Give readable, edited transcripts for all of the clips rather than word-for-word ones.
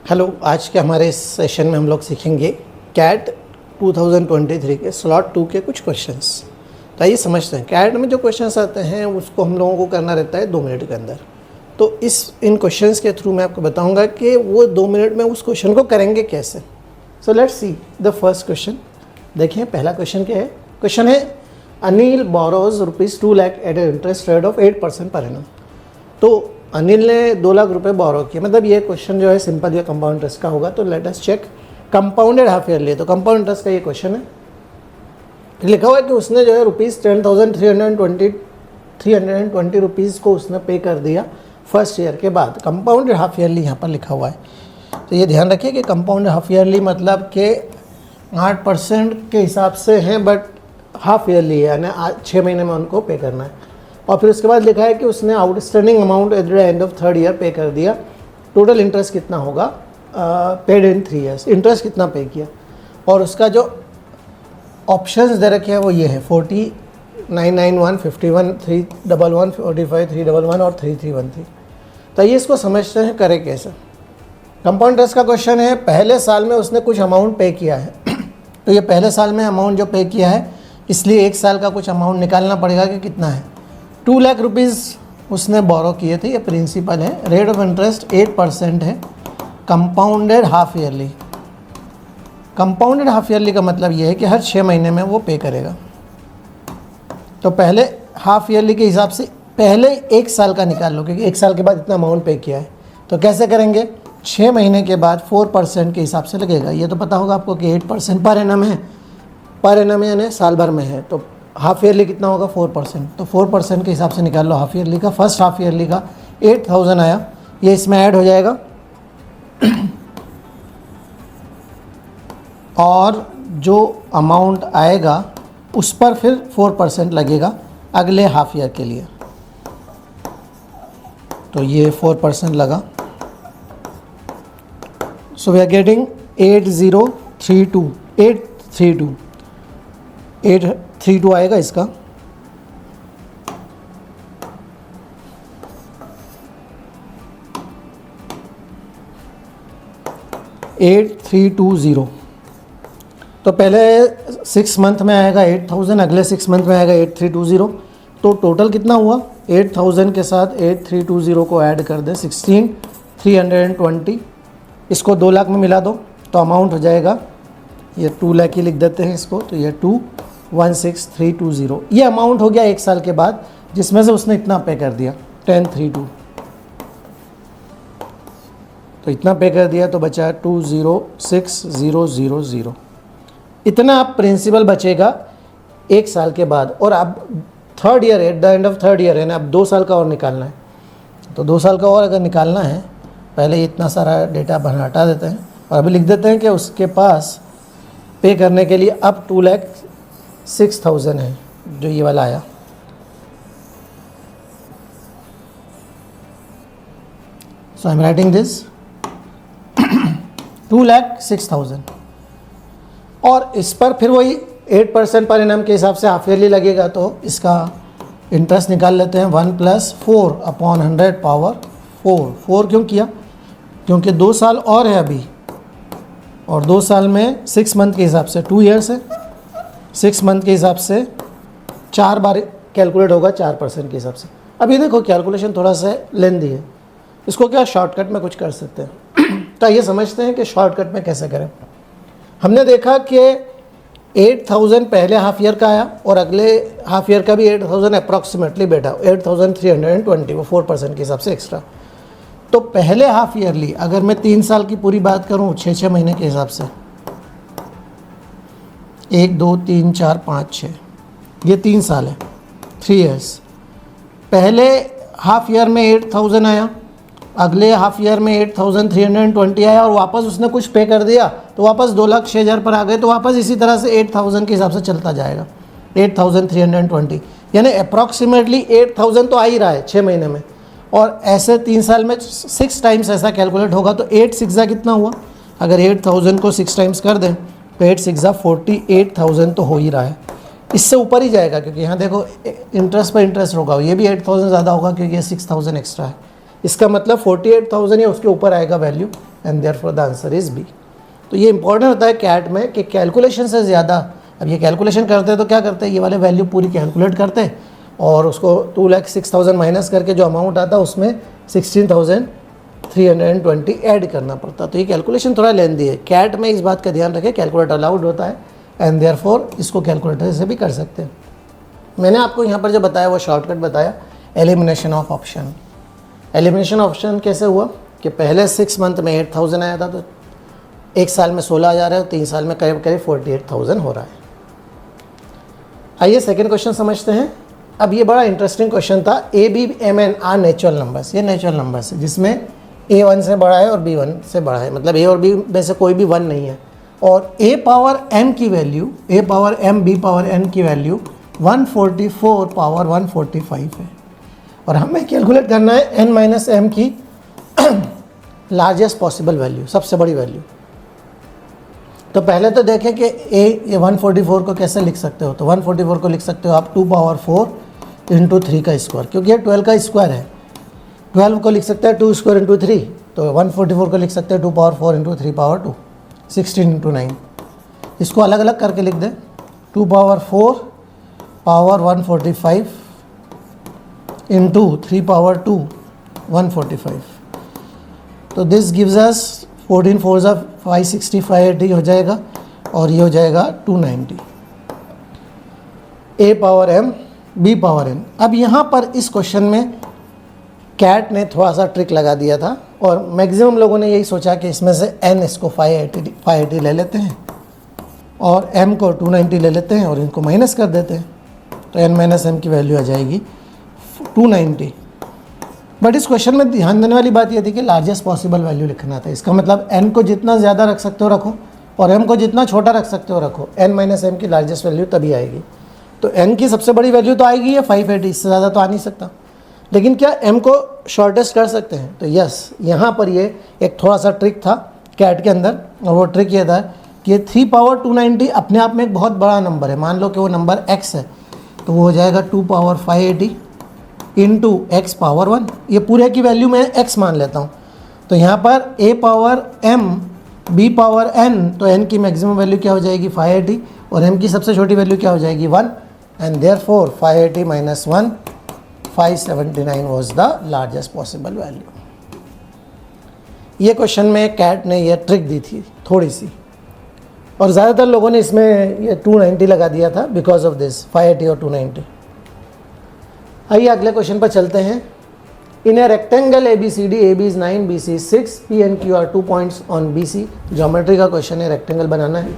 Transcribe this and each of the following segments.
Hello, आज के हमारे इस सेशन में हम लोग सीखेंगे कैट 2023 के स्लॉट 2 के कुछ क्वेश्चंस। तो आइए समझते हैं। कैट में जो क्वेश्चंस आते हैं उसको हम लोगों को करना रहता है 2 मिनट के अंदर। तो इन क्वेश्चंस के थ्रू मैं आपको बताऊंगा कि वो 2 मिनट में उस क्वेश्चन को करेंगे कैसे। So let's see the first question. देखिए पहला क्वेश्चन क्या है। क्वेश्चन है Anil borrows ₹2 lakh at interest rate of 8% per annum. तो अनिल ने 2 लाख रुपए बोरो किए, मतलब ये क्वेश्चन जो है सिंपल या कंपाउंड इंटरेस्ट का होगा। तो let us check compounded half yearly. तो कंपाउंड इंटरेस्ट का ये क्वेश्चन है। लिखा हुआ है कि उसने जो है ₹10,320 रुपीज़ को उसने पे कर दिया फर्स्ट ईयर के बाद। कंपाउंडेड हाफ ईयरली यहाँ पर लिखा हुआ है। तो ये ध्यान रखिए कि कंपाउंडेड हाफ ईयरली मतलब कि 8% के हिसाब से है, बट हाफ ईयरली है, यानी 6 महीने में उनको पे करना है। और फिर उसके बाद लिखा है कि उसने outstanding amount at the end of 3rd year पे कर दिया। टोटल इंटरेस्ट कितना होगा पेड इन 3 ईयर्स, इंटरेस्ट कितना पे किया। और उसका जो ऑप्शंस दे रखे हैं वो ये है 40, 991, 51, 311, 45, 311 और 3313। तो ये इसको समझते हैं करे कैसे। कंपाउंड इंटरेस्ट का क्वेश्चन है, पहले साल में उसने कुछ अमाउंट पे किया है। तो ये पहले साल में अमाउंट जो पे किया है, इसलिए 1 साल का कुछ अमाउंट निकालना पड़ेगा कि कितना है। 2 लाख रुपीज़ उसने बोरो किए थे, ये प्रिंसिपल है। रेट ऑफ इंटरेस्ट 8% है। Compounded half yearly. Compounded half yearly का मतलब ये है कि हर 6 महीने में वो पे करेगा। तो पहले हाफ ईयरली के हिसाब से पहले 1 साल का निकाल लो, क्योंकि 1 साल के बाद इतना अमाउंट पे किया है। तो कैसे करेंगे, 6 महीने के बाद 4% के हिसाब से लगेगा। ये तो पता होगा आपको कि 8% पर एनम है। पर एनम यानी साल भर में है, तो हाफ ईयरली कितना होगा 4%। तो 4% के हिसाब से निकाल लो हाफ ईयरली का। फर्स्ट हाफ ईयरली का 8,000 आया, ये इसमें ऐड हो जाएगा। और जो अमाउंट आएगा उस पर फिर 4% लगेगा अगले हाफ ईयर के लिए। तो ये 4% लगा। सो वी आर गेटिंग 832 आएगा इसका। $8,320। तो पहले 6 मंथ में आएगा 8,000, अगले 6 मंथ में आएगा 8,320। तो टोटल कितना हुआ, 8,000 के साथ 8,320 को ऐड कर दे 16,320। इसको 2 लाख में मिला दो तो अमाउंट हो जाएगा, ये 2 लाख ही लिख देते हैं इसको। तो ये 216,320 ये अमाउंट हो गया 1 साल के बाद, जिसमें से उसने इतना पे कर दिया 10,32। तो इतना पे कर दिया तो बचा 206,000। इतना आप प्रिंसिपल बचेगा 1 साल के बाद। और अब 3rd year, at the end of 3rd year है ना, अब 2 साल का और निकालना है। तो 2 साल का और अगर निकालना है, पहले इतना सारा डेटा हटा देते हैं और अभी लिख देते हैं कि उसके पास पे करने के लिए अब 2,06,000 है, जो ये वाला आया। सो आई एम राइटिंग दिस 2,06,000। और इस पर फिर वही 8% पर एनम के हिसाब से हाफ ईयरली लगेगा। तो इसका इंटरेस्ट निकाल लेते हैं 1 + 4/100 पावर 4। 4 क्यों किया, क्योंकि 2 साल और है अभी, और 2 साल में 6 मंथ के हिसाब से 2 ईयर्स है। 6 मंथ के हिसाब से 4 बार कैलकुलेट होगा 4% के हिसाब से। अभी देखो कैलकुलेशन थोड़ा सा लेंदी है, इसको क्या शॉर्टकट में कुछ कर सकते हैं। तो ये समझते हैं कि शॉर्टकट में कैसे करें। हमने देखा कि 8,000 पहले हाफ ईयर का आया और अगले हाफ ईयर का भी 8,000 अप्रॉक्सीमेटली बैठा, 8,320, वो 4% के हिसाब से एक्स्ट्रा। तो पहले हाफ ईयरली अगर मैं 3 साल की पूरी बात करूं 6 महीने के हिसाब से, 1, 2, 3, 4, 5, 6, ये 3 साल है, 3 ईयर्स। पहले हाफ ईयर में 8,000 आया, अगले हाफ ईयर में 8,320 आया, और वापस उसने कुछ पे कर दिया तो वापस 2,06,000 पर आ गए। तो वापस इसी तरह से 8,000 के हिसाब से चलता जाएगा, 8,320, यानी अप्रॉक्सीमेटली 8,000 तो आ ही रहा है 6 महीने में। और ऐसे 3 साल में 6 टाइम्स ऐसा कैलकुलेट होगा। तो 8 6 कितना हुआ, अगर 8,000 को 6 टाइम्स कर दें तो 8 6 48,000 तो हो ही रहा है। इससे ऊपर ही जाएगा, क्योंकि यहाँ देखो इंटरेस्ट पर इंटरेस्ट होगा, ये भी 8,000 ज़्यादा होगा क्योंकि ये 6,000 एक्स्ट्रा है। इसका मतलब 48,000 या उसके ऊपर आएगा value, and therefore the answer is B. तो ये इंपॉर्टेंट होता है कैट में कि कैलकुलेशन से ज़्यादा, अब ये कैलकुलेशन करते हैं तो क्या करते हैं, ये वाले वैल्यू पूरी कैलकुलेट करते हैं और उसको 2,06,000 माइनस करके जो अमाउंट आता है उसमें 16,320 ऐड करना पड़ता। तो ये कैलकुलेशन थोड़ा लेंदी है। कैट में इस बात का ध्यान रखें, कैलकुलेटर अलाउड होता है एंड देयरफॉर इसको कैलकुलेटर से भी कर सकते हैं। मैंने आपको यहाँ पर जो बताया वो शॉर्टकट बताया, elimination of option. Elimination option कैसे हुआ कि पहले 6 मंथ में 8,000 आया था, तो 1 साल में 16,000 है, 3 साल में करीब करीब 48,000 हो रहा है। आइए सेकेंड क्वेश्चन समझते हैं। अब ये बड़ा इंटरेस्टिंग क्वेश्चन था। A B M N are natural numbers, ये नेचुरल नंबर्स है जिसमें ए 1 से बड़ा है और बी 1 से बड़ा है, मतलब ए और बी में से कोई भी 1 नहीं है। और ए पावर एम की value, A power M B power N की वैल्यू 144 पावर 145 है और हमें कैलकुलेट करना है एन माइनस एम की लार्जेस्ट पॉसिबल वैल्यू, सबसे बड़ी वैल्यू। तो पहले तो देखें कि ये 144 को कैसे लिख सकते हो। तो 144 को लिख सकते हो आप 2 पावर 4 इंटू 3 का स्क्वायर, क्योंकि ये 12 का स्क्वायर है। 12 को लिख सकते हैं 2 स्क्वायर इंटू 3, तो 144 को लिख सकते हैं 2 पावर 4 इंटू 3 पावर 2, 16 इंटू 9। इसको अलग अलग करके लिख दें, 2 पावर 4 पावर 145 इंटू 3 पावर 2 145। तो दिस गिव्स अस 14 4 ज़ा 560 580 हो जाएगा और ये हो जाएगा 290। A power M B power N. अब यहाँ पर इस क्वेश्चन में कैट ने थोड़ा सा ट्रिक लगा दिया था और मैक्सिमम लोगों ने यही सोचा कि इसमें से एन इसको 580 ले लेते हैं और एम को 290 ले लेते हैं और इनको माइनस कर देते हैं, तो एन माइनस एम की वैल्यू आ जाएगी 290। बट इस क्वेश्चन में ध्यान देने वाली बात यह थी कि लार्जेस्ट पॉसिबल वैल्यू लिखना था। इसका मतलब n को जितना ज़्यादा रख सकते हो रखो और m को जितना छोटा रख सकते हो रखो, n माइनस एम की लार्जेस्ट वैल्यू तभी आएगी। तो n की सबसे बड़ी वैल्यू तो आएगी है 580, इससे ज़्यादा तो आ नहीं सकता। लेकिन क्या m को शॉर्टेस्ट कर सकते हैं? तो यस, यहाँ पर ये एक थोड़ा सा ट्रिक था कैट के अंदर, और वो ट्रिक ये था कि ये 3 पावर 290 अपने आप में एक बहुत बड़ा नंबर है। मान लो कि वो नंबर x है, तो वो हो जाएगा 2 पावर 580 इंटू एक्स पावर 1। ये पूरे की वैल्यू मैं x मान लेता हूँ। तो यहाँ पर a power m b power n, तो n की मैक्सिमम वैल्यू क्या हो जाएगी 580 और m की सबसे छोटी वैल्यू क्या हो जाएगी 1, and therefore 580 minus 1 579 was the largest possible value. ये क्वेश्चन में कैट ने ये ट्रिक दी थी थोड़ी सी, और ज़्यादातर लोगों ने इसमें ये 290 लगा दिया था बिकॉज ऑफ दिस 580 और 290। आइए अगले क्वेश्चन पर चलते हैं। In a rectangle A B C D, A B is 9, B C 6, P and Q are 2 points on B C. Geometry का क्वेश्चन है, रेक्टेंगल बनाना है।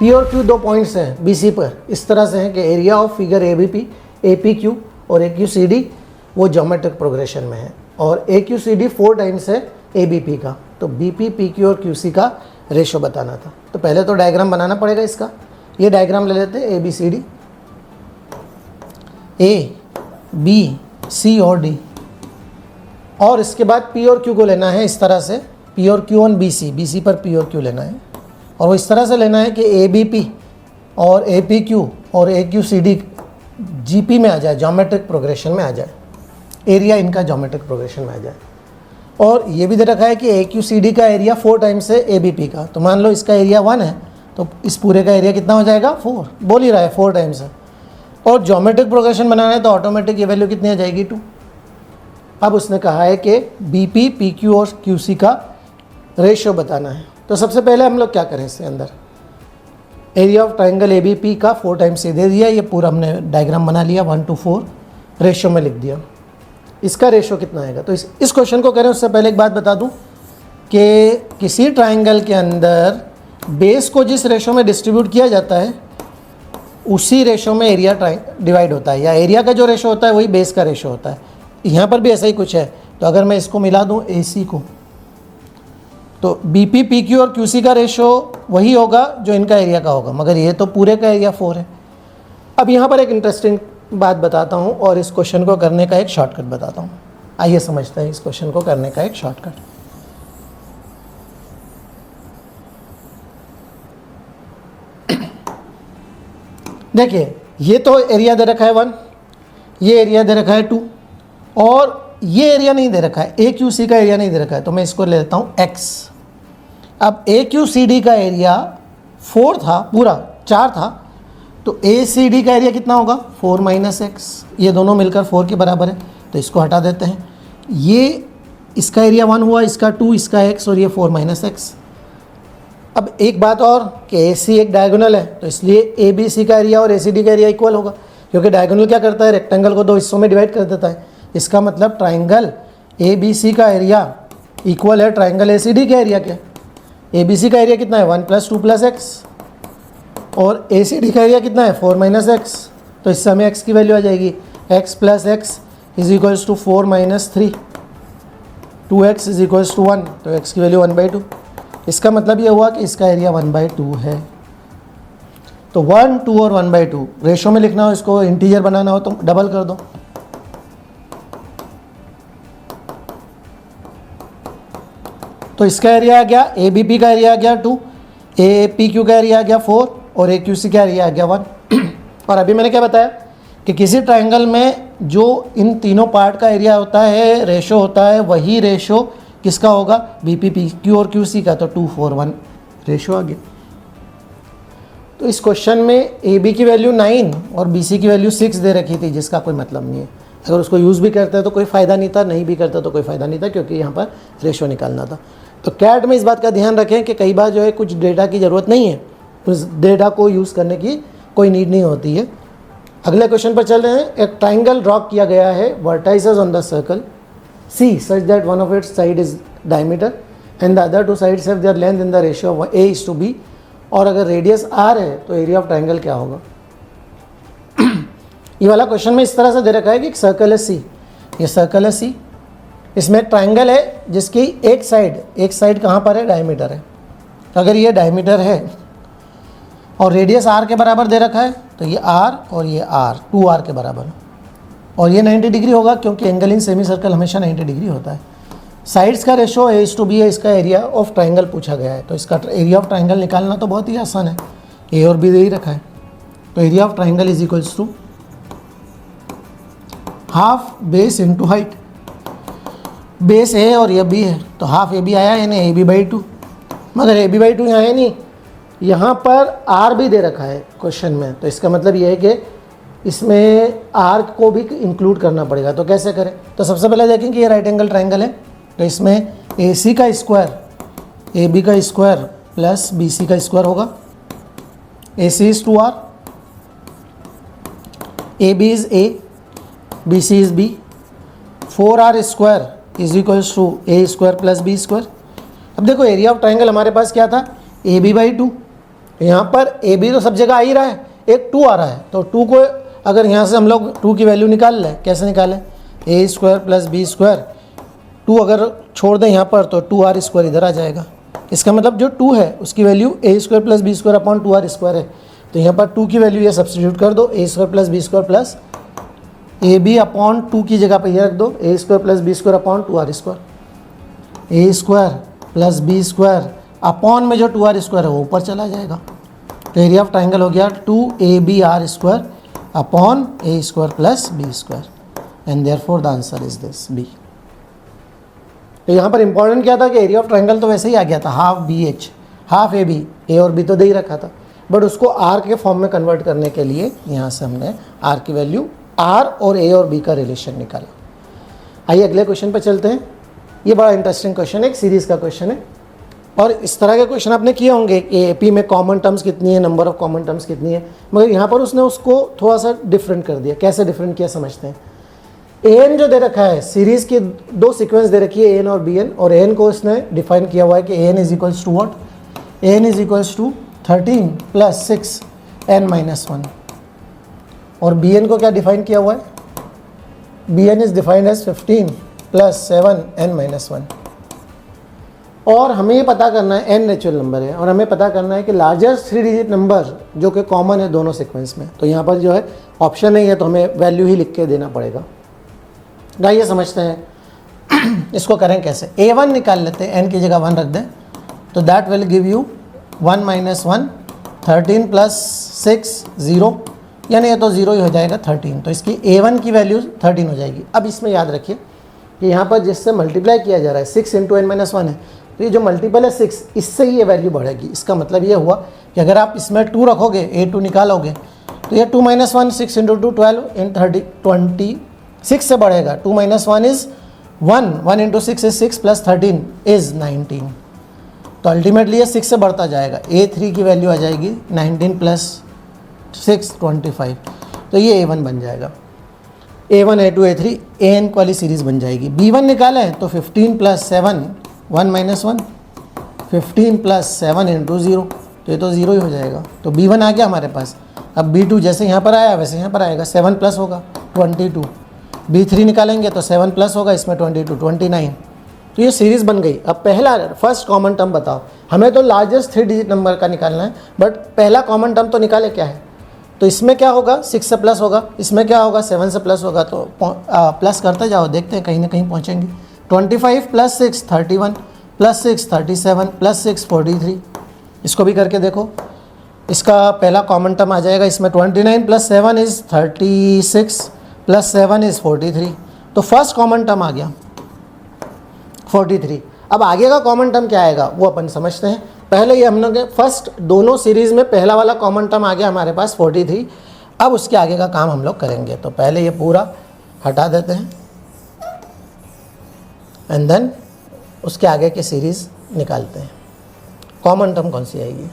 पी और क्यू 2 पॉइंट्स हैं बी सी पर, इस तरह से हैं कि area of figure A B P, A P Q और ए क्यू सी डी वो ज्योमेट्रिक प्रोग्रेशन में है, और A Q C D 4 times है ए बी पी का। तो बी पी, पी क्यू और क्यू सी का रेशो बताना था। तो पहले तो डायग्राम बनाना पड़ेगा इसका। ये डायग्राम ले लेते हैं, A B C D, A B C और डी, और इसके बाद पी और क्यू को लेना है इस तरह से, पी और क्यू ऑन बी सी पर पी और क्यू लेना है, और वो इस तरह से लेना है कि ए बी पी और ए पी क्यू और A Q C D G P में आ जाए, ज्योमेट्रिक प्रोग्रेशन में आ जाए, एरिया इनका ज्योमेट्रिक प्रोग्रेशन में आ जाए। और ये भी दे रखा है कि ए क्यू सी डी का एरिया 4 टाइम्स है ए बी पी का। तो मान लो इसका एरिया 1 है, तो इस पूरे का एरिया कितना हो जाएगा 4, बोल ही रहा है 4 टाइम्स है। और ज्योमेट्रिक प्रोग्रेशन बनाना है तो ऑटोमेटिक ये वैल्यू कितनी आ जाएगी 2। अब उसने कहा है कि बी पी, पी क्यू और क्यू सी का रेशियो बताना है। तो सबसे पहले हम लोग क्या करें, इसके अंदर area of triangle A B P का 4 टाइम्स दे दिया, ये पूरा हमने डायग्राम बना लिया, 1 to 4 रेशियो में लिख दिया। इसका रेशियो कितना आएगा? तो इस क्वेश्चन को करें उससे पहले एक बात बता दूं कि किसी ट्राइंगल के अंदर बेस को जिस रेशियो में डिस्ट्रीब्यूट किया जाता है उसी रेशो में एरिया डिवाइड होता है, या एरिया का जो रेशो होता है वही बेस का रेशो होता है। यहाँ पर भी ऐसा ही कुछ है। तो अगर मैं इसको मिला दूँ ए सी को, तो बी पी, पी क्यू और क्यू सी का रेशो वही होगा जो इनका एरिया का होगा, मगर ये तो पूरे का एरिया 4 है। अब यहाँ पर एक इंटरेस्टिंग बात बताता हूँ और इस क्वेश्चन को करने का एक शॉर्टकट बताता हूँ। आइए समझते हैं इस क्वेश्चन को करने का एक शॉर्टकट। देखिए, ये तो एरिया दे रखा है 1, ये एरिया दे रखा है 2, और ये एरिया नहीं दे रखा है, ए क्यू सी का एरिया नहीं दे रखा है, तो मैं इसको ले लेता हूँ x। अब ए क्यू सी डी का एरिया 4 था, पूरा 4 था, तो ए सी डी का एरिया कितना होगा 4 माइनस एक्स, ये दोनों मिलकर 4 के बराबर है, तो इसको हटा देते हैं। ये इसका एरिया 1 हुआ, इसका 2, इसका x और ये 4 माइनस एक्स। अब एक बात और कि ए सी एक डायगोनल है, तो इसलिए ए बी सी का एरिया और ए सी डी का एरिया इक्वल होगा, क्योंकि डायगोनल क्या करता है, रेक्टेंगल को 2 हिस्सों में डिवाइड कर देता है। इसका मतलब ट्राइंगल ए बी सी का एरिया इक्वल है ट्राइंगल ए सी डी के एरिया के। ए बी सी का एरिया कितना है 1 + 2 + x, और ए सी डी का एरिया कितना है 4 माइनस एक्स, तो इससे हमें x की वैल्यू आ जाएगी x + x = 4 - 3, 2x = 1, तो x की वैल्यू 1/2। इसका मतलब ये हुआ कि इसका एरिया 1/2 है। तो 1, 2 और 1/2 रेशो में लिखना हो, इसको इंटीजर बनाना हो तो डबल कर दो। तो इसका एरिया आ गया, ए बी पी का एरिया आ गया 2, ए पी क्यू का एरिया आ गया 4 और ए क्यू सी का एरिया आ गया 1। और अभी मैंने क्या बताया कि किसी ट्राइंगल में जो इन तीनों पार्ट का एरिया होता है, रेशो होता है, वही रेशो किसका होगा, बी पी पी क्यू और क्यू सी का, तो 2, 4, 1 रेशो आ गया। तो इस क्वेश्चन में ए बी की वैल्यू 9 और बी सी की वैल्यू 6 दे रखी थी, जिसका कोई मतलब नहीं है। अगर उसको यूज़ भी करते हैं तो कोई फ़ायदा नहीं था, नहीं भी करते तो कोई फ़ायदा नहीं था, क्योंकि यहाँ पर रेशो निकालना था। तो कैट में इस बात का ध्यान रखें कि कई बार जो है कुछ डेटा की ज़रूरत नहीं है, उस डेटा को यूज़ करने की कोई नीड नहीं होती है। अगले क्वेश्चन पर चल रहे हैं। एक ट्राइंगल ड्रॉ किया गया है, vertices on the circle C such that one of its side is diameter and the other 2 sides have their length in the ratio of a:b। और अगर रेडियस r है तो एरिया ऑफ ट्राइंगल क्या होगा। ये वाला क्वेश्चन में इस तरह से दे रखा है कि एक सर्कल है सी, ये सर्कल है सी, इसमें एक ट्राइंगल है जिसकी एक साइड कहाँ पर है, डायमीटर है। अगर ये डायमीटर है और रेडियस r के बराबर दे रखा है, तो ये r और ये r 2r के बराबर, और ये 90 डिग्री होगा, क्योंकि एंगल इन सेमी सर्कल हमेशा 90 डिग्री होता है। साइड्स का रेशो a:b है, इसका एरिया ऑफ ट्राइंगल पूछा गया है, तो इसका एरिया ऑफ ट्राइंगल निकालना तो बहुत ही आसान है, a और b दे ही रखा है। तो area of triangle is equals to half base into height. Base a और ये b है, तो हाफ AB आया, यानी AB/2, मगर AB/2 यहाँ है नहीं, यहाँ पर r भी दे रखा है क्वेश्चन में, तो इसका मतलब ये है कि इसमें r को भी इंक्लूड करना पड़ेगा। तो कैसे करें, तो सबसे पहले देखें कि ये राइट एंगल ट्राइंगल है, तो इसमें AC का स्क्वायर AB का स्क्वायर प्लस BC का स्क्वायर होगा। AC is 2r, AB is A, BC is B, 4r square is equals to A square plus B square. अब देखो एरिया ऑफ ट्राइंगल हमारे पास क्या था, AB/2, यहाँ पर AB तो सब जगह आ ही रहा है, एक 2 आ रहा है, तो 2 को अगर यहाँ से हम लोग 2 की वैल्यू निकाल लें, कैसे निकालें, A square plus B square, 2 अगर छोड़ दें यहाँ पर तो 2r स्क्वायर इधर आ जाएगा। इसका मतलब जो 2 है उसकी value A square plus B square upon 2r square है, तो यहाँ पर 2 की वैल्यू ये सब्सटीट्यूट कर दो, A square plus B square plus AB upon 2 की जगह पर ये रख दो, A square plus B square upon 2r square. A square plus B square upon में जो 2r स्क्वायर है वो ऊपर चला जाएगा, तो एरिया ऑफ ट्राइंगल हो गया 2ABr square upon A square plus B square, and therefore the answer is this B। तो यहाँ पर इंपॉर्टेंट क्या था कि एरिया ऑफ ट्राइंगल तो वैसे ही आ गया था, half BH, half AB, A और B तो दे ही रखा था, बट उसको R के फॉर्म में कन्वर्ट करने के लिए यहाँ से हमने R की वैल्यू, R और A और B का रिलेशन निकाला। आइए अगले क्वेश्चन पर चलते हैं। ये बड़ा इंटरेस्टिंग क्वेश्चन है, एक सीरीज़ का क्वेश्चन है, और इस तरह के क्वेश्चन आपने किए होंगे कि AP में कॉमन टर्म्स कितनी है, नंबर ऑफ कॉमन टर्म्स कितनी है, मगर यहाँ पर उसने उसको थोड़ा सा डिफरेंट कर दिया। कैसे डिफरेंट किया समझते हैं। AN जो दे रखा है, सीरीज़ की 2 सीक्वेंस दे रखी है AN और BN, और AN को इसने डिफाइन किया हुआ है कि AN is equals to what, AN is equals to 13 + 6 n - 1, और BN को क्या डिफाइन किया हुआ है, BN is defined as 15 + 7 n - 1। और हमें ये पता करना है n नेचुरल नंबर है, और हमें पता करना है कि लार्जेस्ट 3 डिजिट नंबर जो कि कॉमन है दोनों सीक्वेंस में, तो यहाँ पर जो है ऑप्शन नहीं है, तो हमें वैल्यू ही लिख के देना पड़ेगा। आइए समझते हैं इसको करें कैसे। A1 निकाल लेते हैं, n की जगह 1 रख दें, तो दैट विल गिव यू 1 - 1, 13 + 6 0, यानी ये तो 0 ही हो जाएगा 13, तो इसकी A1 की वैल्यू 13 हो जाएगी। अब इसमें याद रखिए कि यहाँ पर जिससे मल्टीप्लाई किया जा रहा है 6 इंटू n माइनस वन है, तो ये जो मल्टीपल है 6, इससे ही ये वैल्यू बढ़ेगी। इसका मतलब ये हुआ कि अगर आप इसमें 2 रखोगे, a2 निकालोगे, तो ये 2 माइनस वन 6 इंटू 2 12 इन 30 26 से बढ़ेगा। 2 minus one is 1, 1 into 6 is 6 plus 13 is 19। तो अल्टीमेटली ये 6 से बढ़ता जाएगा। a3 की वैल्यू आ जाएगी 19 प्लस 6 25। तो ये a1 बन जाएगा। a1 a2 a3 an वाली सीरीज़ बन जाएगी। b1 निकालें तो 15 प्लस 7 1 माइनस 1 15 प्लस 7 इंटू 0, तो ये तो 0 ही हो जाएगा। तो b1 आ गया हमारे पास। अब b2 जैसे यहाँ पर आया वैसे यहाँ पर आएगा, 7 प्लस होगा 22। b3 निकालेंगे तो 7 प्लस होगा इसमें 22 29। तो ये सीरीज़ बन गई। अब पहला फर्स्ट कॉमन टर्म बताओ। हमें तो लार्जेस्ट 3 डिजिट नंबर का निकालना है, बट पहला कॉमन टर्म तो निकाले क्या है। तो इसमें क्या होगा, 6 से प्लस होगा, इसमें क्या होगा 7 से प्लस होगा। तो प्लस करते जाओ, देखते हैं कहीं ना कहीं पहुँचेंगे। 25 प्लस 6 31 प्लस 6 37 प्लस 6 43। इसको भी करके देखो। इसका पहला कॉमन टर्म आ जाएगा इसमें 29 प्लस 7 इज़ 36 प्लस 7 इज़ 43। तो फर्स्ट कॉमन टर्म आ गया 43। अब आगे का कॉमन टर्म क्या आएगा वो अपन समझते हैं। पहले ये हम लोग फर्स्ट दोनों सीरीज़ में पहला वाला कॉमन टर्म आ गया हमारे पास 43। अब उसके आगे का काम हम लोग करेंगे। तो पहले ये पूरा हटा देते हैं एंड देन उसके आगे की सीरीज़ निकालते हैं। कॉमन टर्म कौन सी आएगी,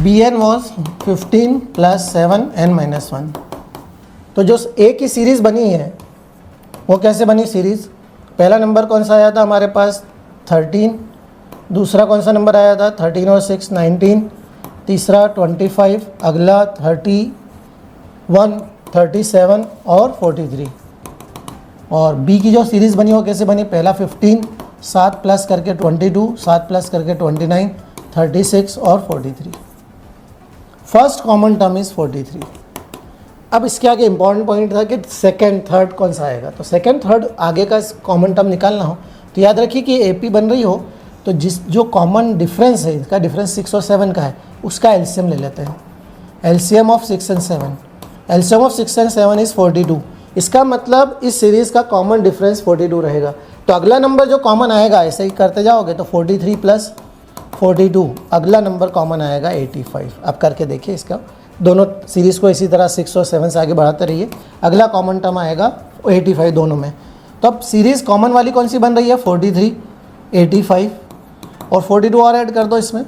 bn was 15 plus 7 n minus 1। तो जो a की सीरीज़ बनी है वो कैसे बनी सीरीज़। पहला नंबर कौन सा आया था हमारे पास 13, दूसरा कौन सा नंबर आया था 13 और 6 19, तीसरा 25, अगला 31 37 और 43। और b की जो सीरीज़ बनी वो कैसे बनी, पहला 15 7 प्लस करके 22 7 प्लस करके 29 36 और 43। First common term is 43। अब इसके आगे इंपॉर्टेंट पॉइंट था कि सेकंड थर्ड कौन सा आएगा। तो सेकंड थर्ड आगे का कॉमन टर्म निकालना हो तो याद रखिए कि AP बन रही हो तो जो कॉमन डिफरेंस है, इसका डिफरेंस 6 और 7 का है, उसका एलसीएम ले लेते हैं। LCM of 6 and 7, LCM of 6 and 7 is 42। इसका मतलब इस सीरीज़ का कॉमन डिफरेंस 42 रहेगा। तो अगला नंबर जो कॉमन आएगा, ऐसे ही करते जाओगे तो 43 प्लस 42, अगला नंबर कॉमन आएगा 85। अब करके देखिए इसका, दोनों सीरीज़ को इसी तरह 6 और 7 से आगे बढ़ाते रहिए। अगला कॉमन टर्म आएगा 85 दोनों में। तो अब सीरीज़ कॉमन वाली कौन सी बन रही है 43 85 और 42 और ऐड कर दो इसमें,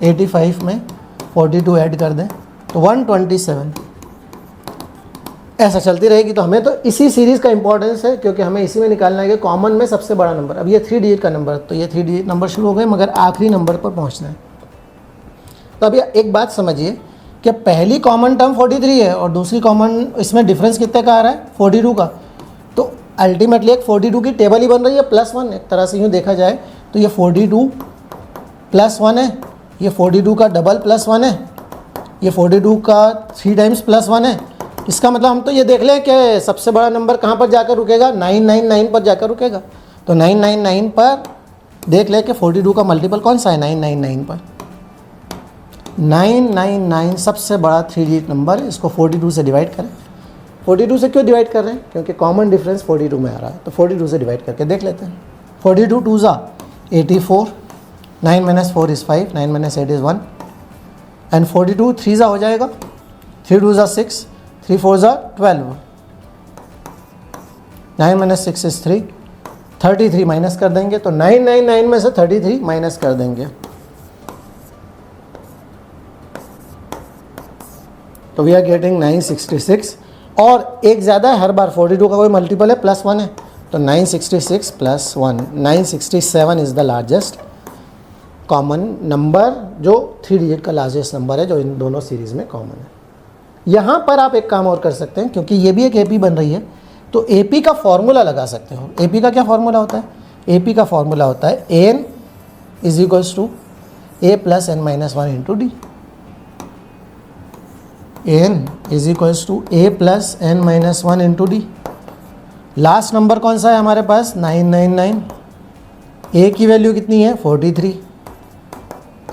85 में 42 ऐड कर दें तो 127। ऐसा चलती रहेगी। तो हमें तो इसी सीरीज़ का इंपॉर्टेंस है क्योंकि हमें इसी में निकालना है कि कॉमन में सबसे बड़ा नंबर। अब ये 3 डिजिट का नंबर, तो ये 3 डिजिट नंबर शुरू हो गए मगर आखिरी नंबर पर पहुंचना है। तो अब एक बात समझिए कि पहली कॉमन टर्म 43 है और दूसरी कॉमन, इसमें डिफरेंस कितने का आ रहा है 42 का। तो अल्टीमेटली एक 42 की टेबल ही बन रही है +1। एक तरह से यूँ देखा जाए तो ये 42 +1 है, ये 42 का डबल +1 है, ये 42 का 3 टाइम्स +1 है। इसका मतलब हम तो ये देख लें कि सबसे बड़ा नंबर कहाँ पर जाकर रुकेगा, 999 पर जाकर रुकेगा। तो 999 पर देख लें कि 42 का मल्टीपल कौन सा है 999 पर। 999 सबसे बड़ा 3 डिजिट नंबर, इसको 42 से डिवाइड करें। 42 से क्यों डिवाइड कर रहे हैं, क्योंकि कॉमन डिफरेंस 42 में आ रहा है। तो 42 से डिवाइड करके देख लेते हैं। 42 2 ज़ा 84, 9 - 4 इज़ 5, 9 - 8 इज़ 1 एंड 42 3 ज़ा हो जाएगा, 3 2 ज़ा 6, 3 4 ज़ा 12, 9 - 6 इज़ 3, 33 माइनस कर देंगे। तो 999 में से 33 माइनस कर देंगे तो वी आर गेटिंग 966। और एक ज़्यादा है, हर बार 42 का कोई मल्टीपल है +1 है, तो 966 + 1 967 is the largest common number, जो 3 डिजिट का लार्जेस्ट नंबर है जो इन दोनों सीरीज़ में कॉमन है। यहाँ पर आप एक काम और कर सकते हैं, क्योंकि ये भी एक AP बन रही है तो AP का फॉर्मूला लगा सकते हो। AP का क्या फॉर्मूला होता है, AP का फॉर्मूला होता है AN = A + n - 1 × D। AN = A + n - 1 × D। Last number कौन सा है हमारे पास 999, ए की वैल्यू कितनी है 43,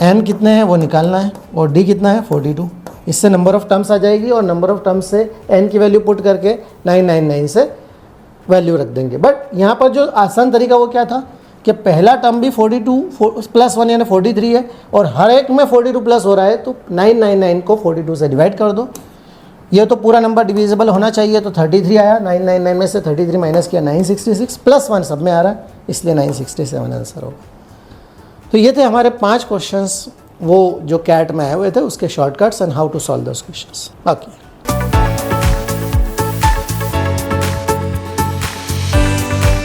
एन कितने हैं वो निकालना है और डी कितना है 42। इससे नंबर ऑफ टर्म्स आ जाएगी और नंबर ऑफ टर्म्स से एन की वैल्यू पुट करके 999 से वैल्यू रख देंगे। बट यहाँ पर जो आसान तरीका वो क्या था कि पहला टर्म भी 42 प्लस 1 यानी 43 है और हर एक में 42 प्लस हो रहा है, तो 999 को 42 से डिवाइड कर दो। ये तो पूरा नंबर डिविजिबल होना चाहिए, तो 33 आया, 999 में से 33 माइनस किया 966, प्लस 1 सब में आ रहा है, इसलिए 967 आंसर होगा। तो ये थे हमारे 5 क्वेश्चंस, वो जो कैट में आए हुए थे उसके shortcuts and how to solve those questions. Okay.